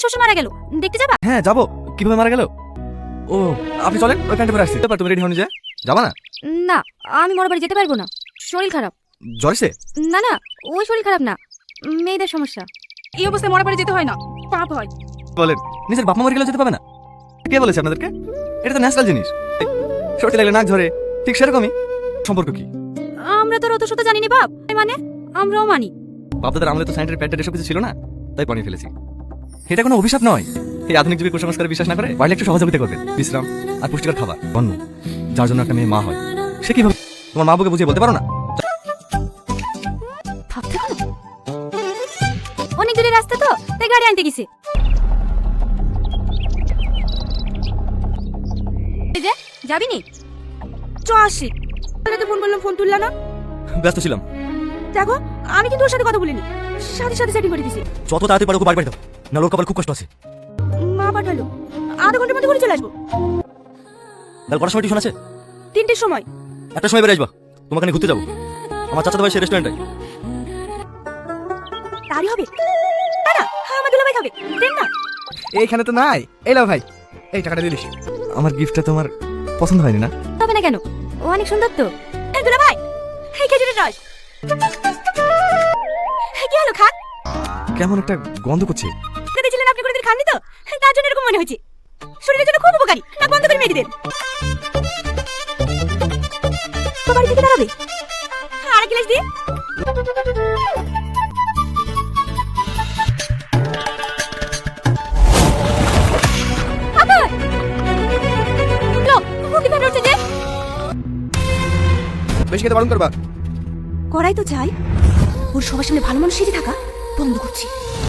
শ্বশুর মারা গেল, দেখতে যাবা? হ্যাঁ যাবো। কিভাবে মারা গেল? ও আপনি চলেন, ওই প্যান্টে পরে আসছি। তারপর তুমি রেডি হয়ে যা, যাবা না? না, আমি মরার বাড়ি যেতে পারবো না, শরীর খারাপ। জ্বর এসে? না না, ওই শরীর খারাপ না, মেয়েদের সমস্যা। এই অবস্থায় মরার বাড়ি যেতে হয় না, পাপ হয়। বলেন নিজের বাপ মা মরে গেলে যেতে পাবে না? কে বলেছে আপনাদেরকে? এটা তো ন্যাচারাল জিনিস। সর্দি লাগলে নাক ঝরে, ঠিক সেরকমই। সম্পর্ক কি? আমরা তো আর অত শত জানি না বাপ, মানে আমরাও মানি। বাপদাদার আমলে তো স্যানিটারি প্যাড এসব কিছু ছিল না, তাই বানিয়ে ফেলেছি। এটা কোনো অভিশাপ নয়। এই আধুনিক যুগে কুসংস্কারে বিশ্বাস না করে বাড়িতে একটু সহযোগিতা করবে। বিশ্রাম আর পুষ্টিকর খাবার, অন্ন, যার জন্য একটা মেয়ে মা হয়, সে কিভাবে তোমার মা বাবাকে বুঝিয়ে বলতে পারো না? ভাবতে পারো? অনেক দূরের রাস্তা তো, তাই গাড়ি আনতে গেছে। এই যে যাবি নি? চ আসি। তো ফোন করলাম, ফোন তুললা না। ব্যস্ত ছিলাম। দেখো, আমি কিন্তু ওর সাথে কথা বলিনি, সাথে সাথে সেটিং করে দিছি। যত তাড়াতাড়ি পারো ওকে বাড়ি দাও, না ওর কপালে খুব কষ্ট আছে। মা পাঠালো, আধা ঘন্টার মধ্যে করে চলে আসবো। তাহলে কটার সময় টিউশন আছে? 3টের সময়। একটা সময় বেরিয়ে আসবা, তোমাকে নিয়ে ঘুরতে যাবো। আমার চাচাতো ভাই সে রেস্টুরেন্টে। তারই হবে না, না আমার দুলাভাই খাবে, দেন না। এইখানে তো নাই। এই লাও ভাই, এই টাকাটা দিলিস। আমার গিফটটা তোমার পছন্দ হয়নি না? হবে না কেন, ও অনেক সুন্দর তো। এই দুলাভাই, এই খেজুরের রস। কি হলো, খান? কেমন একটা গন্ধ করছে। দিয়েছিলেন আপনি, করে দিন খাননি তো, তার জন্য এরকম মনে হয়েছে। শরীরের জন্য খুব উপকারী, না বন্ধ করে মেরে দেন। তো বাড়ি থেকে দাঁড়াবে আর গ্লাস দিয়ে। বেশি খেতে বারণ করবা। করাই তো চাই, ওর সবার সামনে ভালো মানুষ সেজে থাকা বন্ধ করছি।